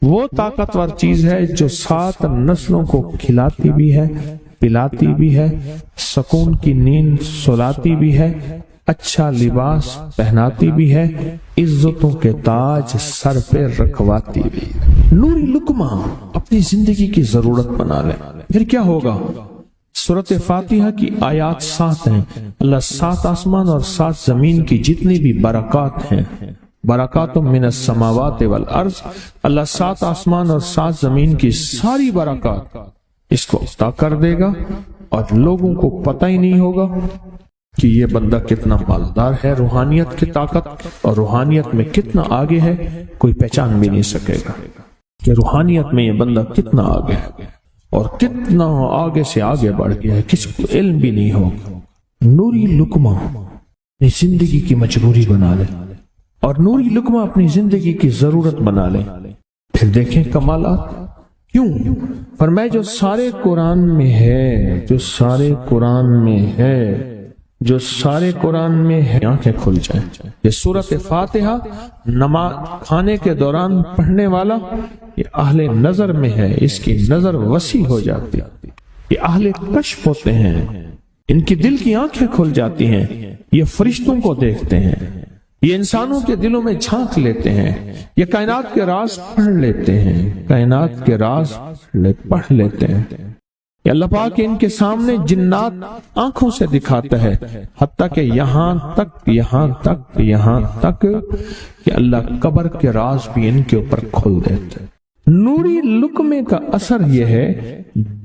وہ طاقتور چیز ہے جو 7 نسلوں کو کھلاتی بھی ہے، پلاتی بھی ہے، سکون کی نیند سلاتی بھی ہے، اچھا لباس پہناتی بھی ہے، عزتوں کے تاج سر پہ رکھواتی بھی ہے۔ نوری لقمہ اپنی زندگی کی ضرورت بنا لیں، پھر کیا ہوگا؟ سورۃ فاتحہ کی آیات 7 ہیں۔ اللہ 7 آسمان اور 7 زمین کی جتنی بھی برکات ہیں، برکات من السماوات والارض، اللہ 7 آسمان اور 7 زمین کی ساری برکات اس کو عطا کر دے گا، اور لوگوں کو پتہ ہی نہیں ہوگا کہ یہ بندہ کتنا مالدار ہے، روحانیت کی طاقت اور روحانیت میں کتنا آگے ہے، کوئی پہچان بھی نہیں سکے گا کہ روحانیت میں یہ بندہ کتنا آگے ہے اور کتنا آگے سے آگے بڑھ گیا ہے، کسی کو علم بھی نہیں ہوگا۔ نوری لقمہ اپنی زندگی کی مجبوری بنا لے اور نوری لقمہ اپنی زندگی کی ضرورت بنا لے، پھر دیکھیں کمالات۔ کیوں؟ فرمائے جو سارے قرآن میں ہے، جو سارے قرآن میں ہے، جو سارے قرآن میں ہے، آنکھیں کھل جائیں۔ یہ سورۃ فاتحہ نماز کھانے کے دوران پڑھنے والا یہ اہل نظر میں ہے، اس کی نظر وسیع ہو جاتی، یہ اہل کشف ہوتے ہیں، ان کی دل کی آنکھیں کھل جاتی ہیں، یہ فرشتوں کو دیکھتے ہیں، یہ انسانوں کے دلوں میں جھانک لیتے ہیں، یہ کائنات کے راز پڑھ لیتے ہیں، کائنات کے راز پڑھ لیتے ہیں۔ یہ اللہ پاک ان کے سامنے جنات آنکھوں سے دکھاتا ہے، حتیٰ کہ یہاں تک کہ اللہ قبر کے راز بھی ان کے اوپر کھول دیتے ہیں۔ نوری لقمے کا اثر یہ ہے،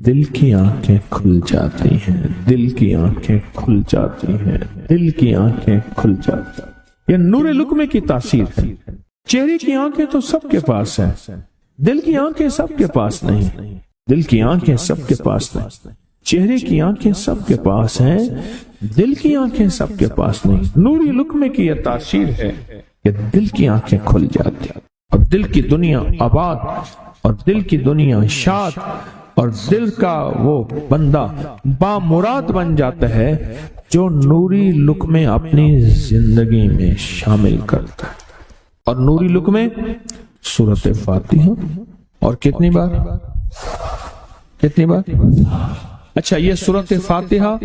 دل کی آنکھیں کھل جاتی ہیں، دل کی آنکھیں کھل جاتی ہیں، دل کی آنکھیں کھل جاتی ہیں۔ یہ نور لقمے کی تاثیر ہے۔ چہرے کی آنکھیں تو سب کے پاس ہیں، دل کی آنکھیں سب کے پاس نہیں، دل کی آنکھیں سب کے پاس نہیں، چہرے کی آنکھیں سب کے پاس ہیں، دل کی آنکھیں سب کے پاس نہیں۔ نوری لقمے کی یہ تاثیر ہے کہ دل کی آنکھیں کھل جاتی ہیں اور دل کی دنیا آباد اور دل کی دنیا شاد اور دل کا وہ بندہ بامراد بن جاتا ہے جو نوری لقمے اپنی زندگی میں شامل کرتا ہے۔ اور نوری لقمے سورۃ فاتحہ، اور کتنی بار؟ اچھا، یہ سورۃ فاتحہ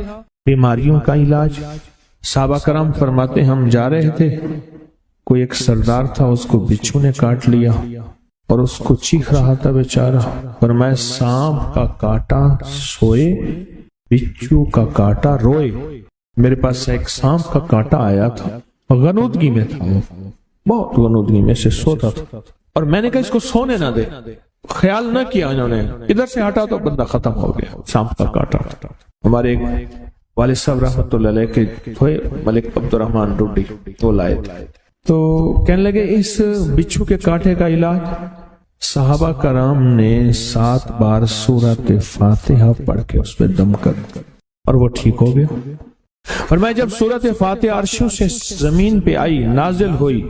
بیماریوں کا علاج۔ صحابہ کرام فرماتے ہم جا رہے تھے، کوئی ایک سردار تھا، اس کو بچھو نے کاٹ لیا اور اس کو چیخ رہا تھا بیچارہ، فرمایا سانپ کا کاٹا سوئے، بچھو کا کاٹا روئے۔ میرے پاس ایک سانپ کا کاٹا آیا تھا، غنودگی میں تھا، وہ بہت غنودگی میں سے سوتا تھا، اور میں نے کہا اس کو سونے نہ دے، خیال نہ کیا انہوں نے، ادھر سے ہٹا تو بندہ ختم ہو گیا، سانپ کا کاٹا۔ ہمارے ایک والد صاحب رحمۃ اللہ علیہ کے تھے ملک عبد الرحمن ڈوڈی، وہ لائے تھے، تو کہنے لگے اس بچھو کے کاٹے کا علاج، صحابہ کرام نے 7 بار سورۃ فاتحہ پڑھ کے اس پہ دم کر اور وہ ٹھیک ہو گیا۔ اور میں جب سورۃ فاتحہ عرشوں سے زمین پہ آئی، نازل ہوئی،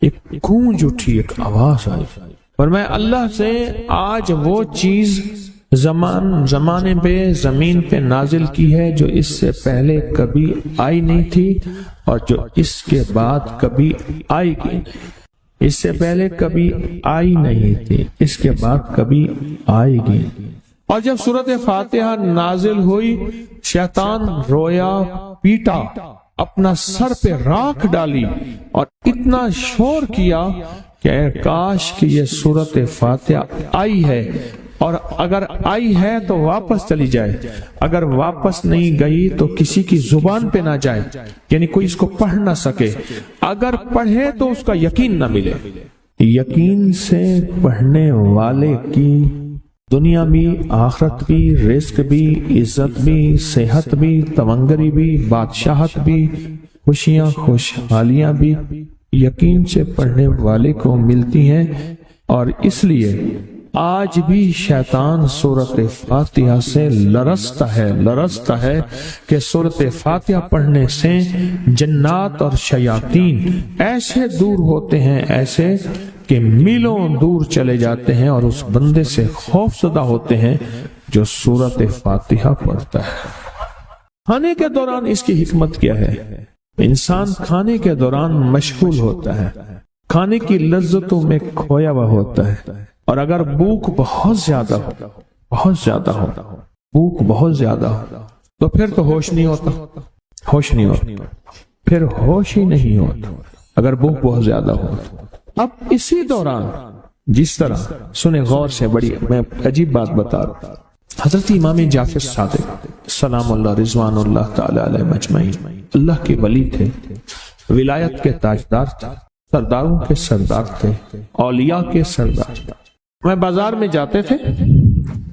ایک گونج اٹھی، ایک آواز آئی، اور میں اللہ سے آج وہ چیز زمانے پہ زمین پہ نازل کی ہے جو اس سے پہلے کبھی آئی نہیں تھی اور جو اس کے بعد کبھی آئے گی نہیں، اس سے پہلے کبھی آئی نہیں تھی، اس کے بعد کبھی آئے گی۔ اور جب سورۃ فاتحہ نازل ہوئی، شیطان رویا، پیٹا، اپنا سر پہ راکھ ڈالی اور اتنا شور کیا کہ کاش کہ یہ سورۃ فاتحہ آئی ہے، اور اگر آئی ہے تو واپس چلی جائے، اگر واپس نہیں گئی تو کسی کی زبان پہ نہ جائے، یعنی کوئی اس کو پڑھ نہ سکے، اگر پڑھے تو اس کا یقین نہ ملے۔ یقین سے پڑھنے والے کی دنیا بھی، آخرت بھی، رزق بھی، عزت بھی، صحت بھی، تمنگری بھی، بادشاہت بھی، خوشیاں خوشحالیاں بھی یقین سے پڑھنے والے کو ملتی ہیں۔ اور اس لیے آج بھی شیطان سورۃ فاتحہ سے لرزتا ہے کہ سورۃ فاتحہ پڑھنے سے جنات اور شیاطین ایسے دور ہوتے ہیں، ایسے کہ میلوں دور چلے جاتے ہیں، اور اس بندے سے خوف زدہ ہوتے ہیں جو سورۃ فاتحہ پڑھتا ہے۔ کھانے کے دوران اس کی حکمت کیا ہے؟ انسان کھانے کے دوران مشغول ہوتا ہے، کھانے کی لذتوں میں کھویا ہوا ہوتا ہے، اور اگر بھوک بہت زیادہ ہو بھوک بہت زیادہ ہو تو پھر تو ہوش نہیں ہوتا پھر ہوش ہی نہیں ہوتا اگر بھوک بہت زیادہ ہو۔ اب اسی دوران جس طرح سنیں غور سے، بڑی میں عجیب بات بتا رہا ہوں، حضرت امام جعفر صادق سلام اللہ رضوان اللہ تعالی علیہ مجمعین اللہ کے ولی تھے، ولایت کے تاجدار تھے، سرداروں کے سردار تھے، اولیاء کے سردار تھے۔ میں بازار میں جاتے تھے،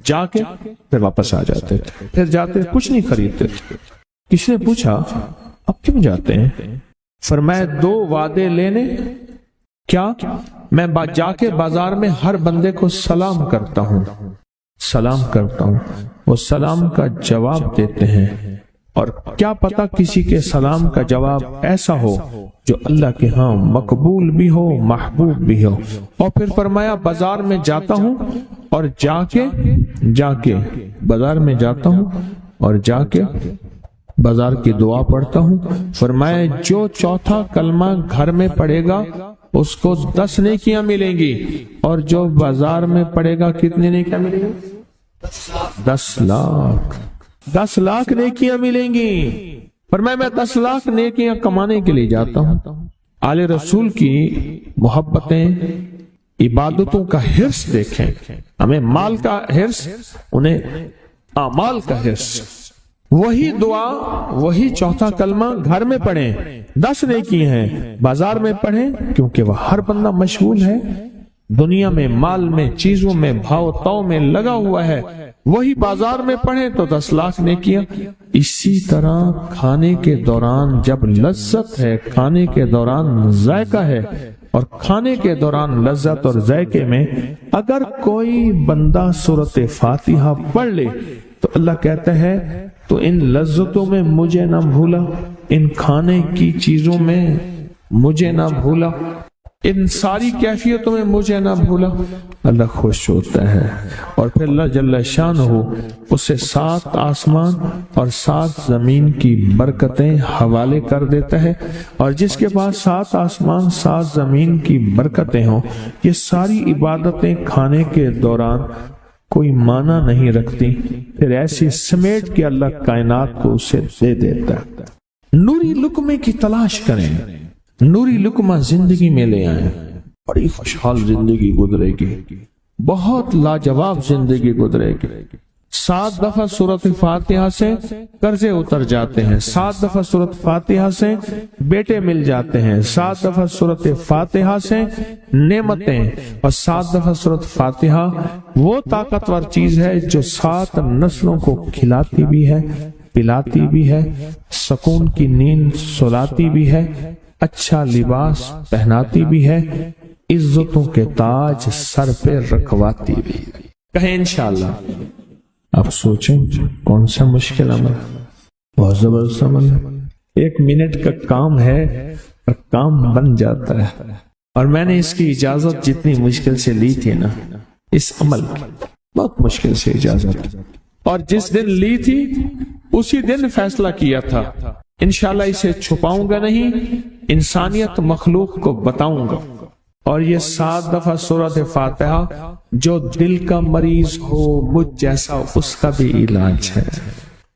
جا کے پھر واپس آ جاتے تھے، پھر جاتے کچھ نہیں خریدتے تھے۔ کسی نے پوچھا اب کیوں جاتے ہیں؟ فرمایا 2 وعدے لینے، کیا میں جا کے بازار میں ہر بندے کو سلام کرتا ہوں، وہ سلام کا جواب دیتے ہیں، اور کیا پتا کسی کے سلام کا جواب ایسا ہو جو اللہ کے ہاں مقبول بھی ہو، محبوب بھی ہو۔ اور پھر فرمایا بازار میں جاتا ہوں اور جا کے بازار میں جاتا ہوں اور جا کے بازار کی دعا پڑھتا ہوں۔ فرمایا جو چوتھا کلمہ گھر میں پڑھے گا اس کو 10 نیکیاں ملیں گی، اور جو بازار میں پڑھے گا کتنی نیکیاں ملیں گی؟ 10 لاکھ نیکیاں ملیں گی۔ فرمایا میں 10 لاکھ نیکیاں کمانے کے لیے جاتا ہوں۔ آل رسول کی محبتیں، عبادتوں کا حرص دیکھیں، ہمیں مال کا حرص، انہیں اعمال کا حرص۔ وہی دعا، وہی چوتھا کلمہ گھر میں پڑھیں، 10 نیکی ہیں، بازار میں پڑھیں کیونکہ وہ ہر بندہ مشغول ہے، دنیا میں، مال میں، چیزوں میں، بھاؤ تاؤ میں لگا ہوا ہے، وہی بازار میں پڑھیں تو 10 لاکھ نیکیاں۔ اسی طرح کھانے کے دوران جب لذت ہے، کھانے کے دوران ذائقہ ہے، اور کھانے کے دوران لذت اور ذائقے میں اگر کوئی بندہ سورۃ فاتحہ پڑھ لے تو اللہ کہتا ہے تو ان لذتوں میں مجھے نہ بھولا، ان کھانے کی چیزوں میں مجھے نہ بھولا، ان ساری کیفیتوں میں مجھے نہ بھولا۔ اللہ خوش ہوتا ہے، اور پھر اللہ جل شانہ اسے 7 آسمان اور 7 زمین کی برکتیں حوالے کر دیتا ہے، اور جس کے پاس 7 آسمان 7 زمین کی برکتیں ہوں، یہ ساری عبادتیں کھانے کے دوران کوئی معنی نہیں رکھتی، پھر ایسی سمیٹ کے اللہ کائنات کو اسے دے دیتا ہے۔ نوری لقمے کی تلاش کریں، نوری لقمہ زندگی میں لے آئیں، بڑی خوشحال زندگی گزرے گی، بہت لاجواب زندگی گزرے گی۔ 7 دفعہ سورۃ فاتحہ سے قرضے اتر جاتے ہیں، 7 دفعہ سورۃ فاتحہ سے بیٹے مل جاتے ہیں، 7 دفعہ سورۃ فاتحہ سے نعمتیں، اور 7 دفعہ سورۃ فاتحہ وہ طاقتور چیز ہے جو 7 نسلوں کو کھلاتی بھی ہے، پلاتی بھی ہے، سکون کی نیند سلاتی بھی ہے، اچھا لباس پہناتی بھی ہے، عزتوں کے تاج سر پہ رکھواتی بھی۔ کہیں انشاءاللہ۔ آپ سوچیں کون سا مشکل عمل، بہت زبردست عمل ہے، 1 منٹ کا کام ہے اور کام بن جاتا ہے۔ اور میں نے اس کی اجازت جتنی مشکل سے لی تھی نا، اس عمل بہت مشکل سے اجازت، اور جس دن لی تھی اسی دن فیصلہ کیا تھا انشاءاللہ اسے چھپاؤں گا نہیں، انسانیت مخلوق کو بتاؤں گا۔ اور یہ 7 دفعہ سورۃ فاتحہ جو دل کا مریض ہو مجھ جیسا اس کا بھی علاج ہے،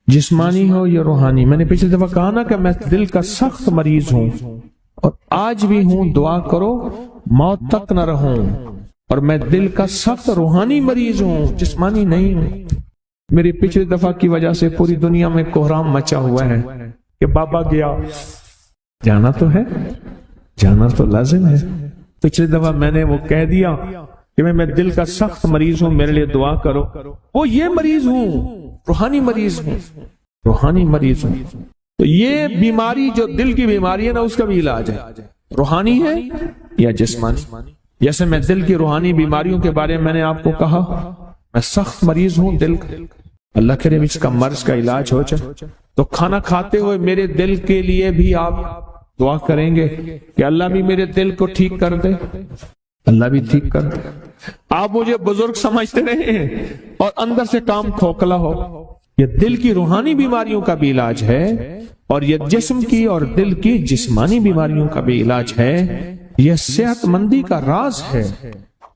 جسمانی ہو یا روحانی۔ میں نے پچھلی دفعہ کہا نا کہ میں دل کا سخت مریض ہوں اور آج بھی ہوں، دعا کرو موت تک نہ رہوں، اور میں دل کا سخت روحانی مریض ہوں، جسمانی نہیں ہوں۔ میری پچھلی دفعہ کی وجہ سے پوری دنیا میں کوہرام مچا ہوا ہے کہ بابا گیا، جانا تو ہے، جانا تو لازم ہے۔ پچھلی دفعہ میں نے وہ کہہ دیا کہ میں دل کا سخت مریض ہوں، میرے لیے دعا کرو، وہ یہ مریض ہوں، روحانی مریض ہوں، روحانی مریض ہوں۔ تو یہ بیماری جو دل کی بیماری ہے نا، اس کا بھی علاج ہے، روحانی ہے یا جسمانی۔ جیسے میں دل کی روحانی بیماریوں کے بارے میں نے آپ کو کہا، میں سخت مریض ہوں دل کا، اللہ کرے اس کا مرض کا علاج ہو جائے۔ تو کھانا کھاتے ہوئے میرے دل کے لیے بھی آپ دعا کریں گے کہ اللہ بھی میرے دل کو ٹھیک کر دے، اللہ بھی ٹھیک کر دے۔ آپ مجھے بزرگ سمجھتے رہے ہیں اور اندر سے کام کھوکھلا ہو، یہ دل کی روحانی بیماریوں کا بھی علاج ہے، اور یہ جسم کی اور دل کی جسمانی بیماریوں کا بھی علاج ہے۔ یہ صحت مندی کا راز ہے،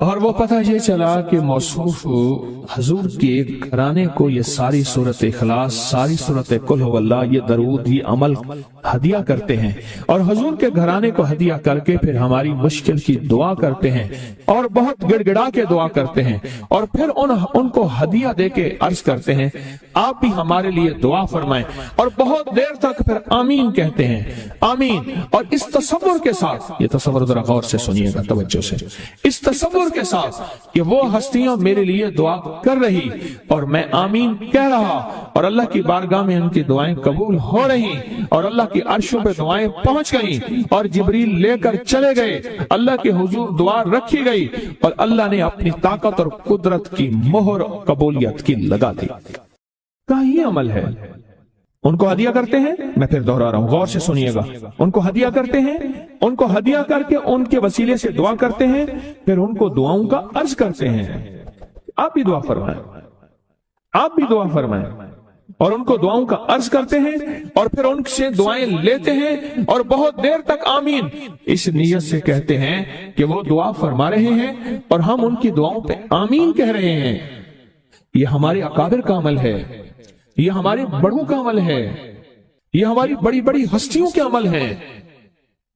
اور وہ پتہ یہ چلا کہ موصوف حضور کے گھرانے کو یہ ساری سورت اخلاص، ساری سورت قل هو اللہ، یہ درود، یہ عمل ہدیہ کرتے ہیں، اور حضور کے گھرانے کو ہدیہ کر کے پھر ہماری مشکل کی دعا کرتے ہیں اور بہت گڑ گڑا کے دعا کرتے ہیں، اور پھر ان کو ہدیہ دے کے عرض کرتے ہیں آپ بھی ہمارے لیے دعا فرمائیں، اور بہت دیر تک پھر آمین کہتے ہیں، آمین۔ اور اس تصور کے ساتھ، یہ تصور ذرا غور سے سنیے گا توجہ سے، اس تصور کے ساتھ کہ وہ ہستیاں میرے لیے دعا کر رہی اور میں آمین کہہ رہا، اور اللہ کی بارگاہ میں ان کی دعائیں قبول ہو رہی، اور اللہ کی عرشوں پہ دعائیں پہنچ گئیں، اور جبریل لے کر چلے گئے، اللہ کے حضور دعا رکھی گئی، اور اللہ نے اپنی طاقت اور قدرت کی مہر قبولیت کی لگا دی۔ کہا یہ عمل ہے۔ ان کو ہدیہ کرتے ہیں، میں پھر دوہرا رہا ہوں، غور سے سنیے گا، ان کو ہدیہ کرتے ہیں، ان کو ہدیہ کر کے ان کے وسیلے سے دعا کرتے ہیں، پھر ان کو دعاؤں کا عرض کرتے ہیں آپ بھی دعا فرمائیں، آپ بھی دعا فرمائیں، اور ان کو دعاؤں کا عرض کرتے ہیں، اور پھر ان سے دعائیں لیتے ہیں، اور بہت دیر تک آمین اس نیت سے کہتے ہیں کہ وہ دعا فرما رہے ہیں اور ہم ان کی دعاؤں پہ آمین کہہ رہے ہیں۔ یہ ہمارے اکابر کا عمل ہے، یہ ہمارے بڑوں کا عمل ہے، یہ ہماری بڑی بڑی ہستیوں کے عمل ہے۔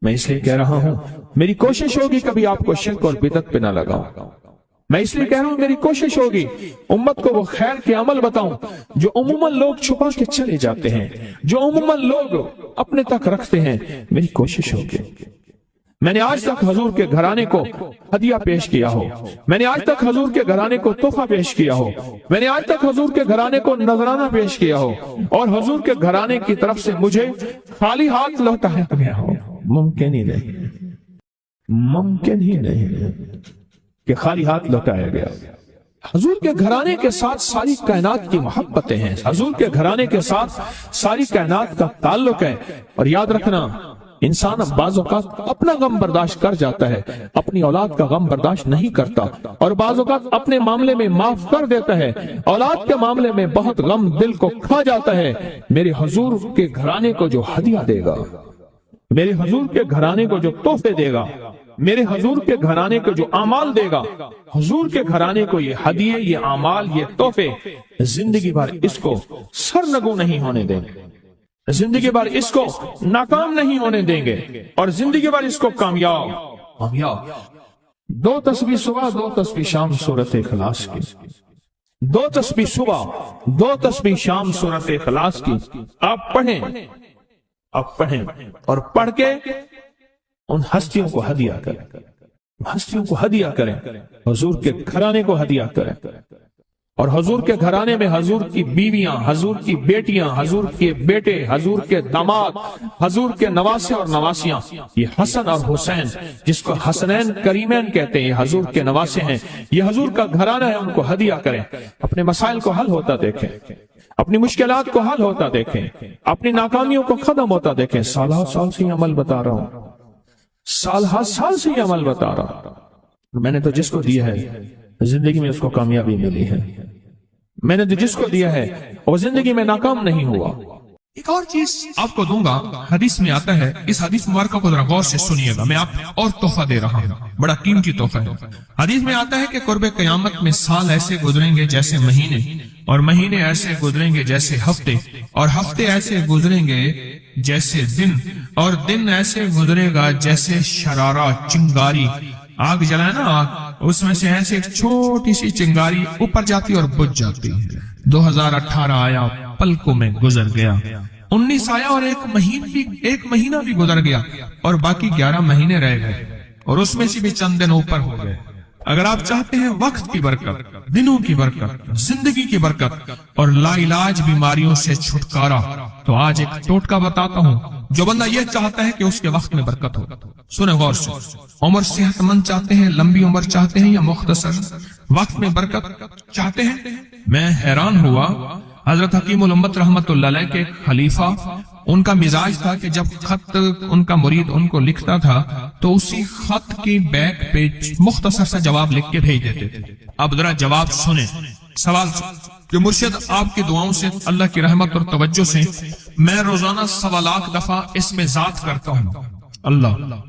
میں اس لیے کہہ رہا ہوں میری کوشش ہوگی کبھی آپ کو شرک اور بدعت پہ نہ لگاؤں، میں اس لیے کہہ رہا ہوں میری کوشش ہوگی امت کو وہ خیر کے عمل بتاؤں جو عموماً لوگ چھپا کے چلے جاتے ہیں، جو عموماً لوگ اپنے تک رکھتے ہیں۔ میری کوشش ہوگی، میں نے آج تک حضور کے گھرانے کو ہدیہ پیش کیا ہو، میں نے آج تک حضور کے گھرانے کو تحفہ پیش کیا ہو، میں نے آج تک حضور کے گھرانے کو نذرانہ پیش کیا ہو، اور حضور کے گھرانے کی طرف سے مجھے خالی ہاتھ لوٹایا گیا ہو۔ ممکن ہی نہیں، ممکن ہی نہیں کہ خالی ہاتھ لوٹایا گیا۔ حضور کے گھرانے کے ساتھ ساری کائنات کی محبتیں ہیں، حضور کے گھرانے کے ساتھ ساری کائنات کا تعلق ہے۔ اور یاد رکھنا انسان بعض اوقات اپنا غم برداشت کر جاتا ہے، اپنی اولاد کا غم برداشت نہیں کرتا، اور بعض اوقات اپنے معاملے میں معاف کر دیتا ہے، اولاد کے معاملے میں بہت غم دل کو کھا جاتا ہے۔ میرے حضور کے گھرانے کو جو ہدیہ دے گا، میرے حضور کے گھرانے کو جو تحفے دے گا، میرے حضور کے گھرانے کو جو اعمال دے گا، حضور کے گھرانے کو یہ ہدیے، یہ اعمال، یہ تحفے زندگی بھر اس کو سرنگوں نہیں ہونے دیں گے، زندگی بھر اس کو ناکام نہیں ہونے دیں گے، اور زندگی بھر اس کو کامیاب۔ 2 تسبیح صبح، 2 تسبیح شام سورت اخلاص کی، 2 تسبیح صبح، 2 تسبیح شام سورت اخلاص کی آپ پڑھیں، آپ پڑھیں، اور پڑھ کے ان ہستیوں کو ہدیہ کریں، ہستیوں کو ہدیہ کریں، حضور کے گھرانے کو ہدیہ کریں، اور حضور کے گھرانے میں حضور کی بیویاں، حضور کی بیٹیاں، حضور کے بیٹے، حضور کے داماد، حضور کے نواسے اور نواسیاں، یہ حسن اور حسین جس کو حسنین کریمین کہتے ہیں، یہ حضور کے نواسے ہیں، یہ حضور کا گھرانہ ہے، ان کو ہدیہ کریں۔ اپنے مسائل کو حل ہوتا دیکھیں، اپنی مشکلات کو حل ہوتا دیکھیں، اپنی ناکامیوں کو ختم ہوتا دیکھیں۔ سال سے یہ عمل بتا رہا ہوں، سال سے یہ عمل بتا رہا ہوں۔ میں نے تو جس کو دیا ہے زندگی میں اس کو کامیابی ملی ہے، میں نے جس کو دیا ہے وہ زندگی میں ناکام نہیں ہوا۔ ایک اور چیز آپ کو دوں گا، حدیث میں آتا ہے، اس حدیث مبارکہ کو ذرا غور سے سنیے گا، میں آپ اور تحفہ دے رہا ہوں، بڑا قیمتی تحفہ ہے۔ حدیث میں آتا ہے کہ قرب قیامت میں سال ایسے گزریں گے جیسے مہینے، اور مہینے ایسے گزریں گے جیسے ہفتے، اور ہفتے ایسے گزریں گے جیسے دن، اور دن ایسے گزرے گا جیسے شرارہ، چنگاری، آگ جلائے نا آگ، اس میں سے ایسے ایک چھوٹی سی چنگاری اوپر جاتی اور بجھ جاتی ہے۔ 2018 آیا، پلکوں میں گزر گیا، 19 آیا اور ایک مہینہ بھی گزر گیا، اور باقی 11 مہینے رہ گئے، اور اس میں سے بھی چند دن اوپر ہو گئے۔ اگر آپ چاہتے ہیں وقت کی برکت، دنوں کی برکت، زندگی کی برکت اور لا علاج بیماریوں سے چھٹکارا، تو آج ایک ٹوٹکا بتاتا ہوں جو بندہ یہ چاہتا ہے کہ اس کے وقت میں برکت ہو۔ سنیں غور سے، عمر صحت مند چاہتے ہیں، لمبی عمر چاہتے ہیں، یا مختصر وقت میں برکت چاہتے ہیں؟ میں حیران ہوا، حضرت حکیم الامت رحمت اللہ علیہ کے خلیفہ، ان کا مزاج تھا کہ جب خط ان کا مرید ان کو لکھتا تھا تو اسی خط کی بیک پہ مختصر سا جواب لکھ کے بھیج دیتے تھے۔ اب ذرا جواب سنیں، سوال کہ مرشد آپ کی دعاؤں سے، اللہ کی رحمت اور توجہ سے میں روزانہ 1.25 لاکھ دفعہ اس میں ذات کرتا ہوں، اللہ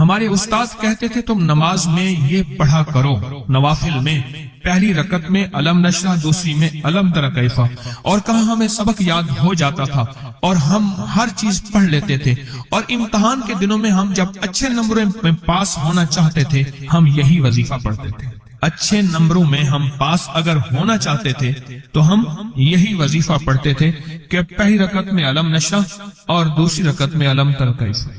ہمارے استاد کہتے تھے تم نماز میں یہ پڑھا کرو، نوافل میں پہلی رکعت میں علم نشرح، دوسری میں علم تر کیفا، اور کہاں ہمیں سبق یاد ہو جاتا تھا اور ہم ہر چیز پڑھ لیتے تھے، اور امتحان کے دنوں میں ہم جب اچھے نمبروں میں پاس ہونا چاہتے تھے ہم یہی وظیفہ پڑھتے تھے۔ اچھے نمبروں میں ہم پاس اگر ہونا چاہتے تھے تو ہم یہی وظیفہ پڑھتے تھے کہ پہلی رکعت میں علم نشرح اور دوسری رکعت میں علم تر کیفا۔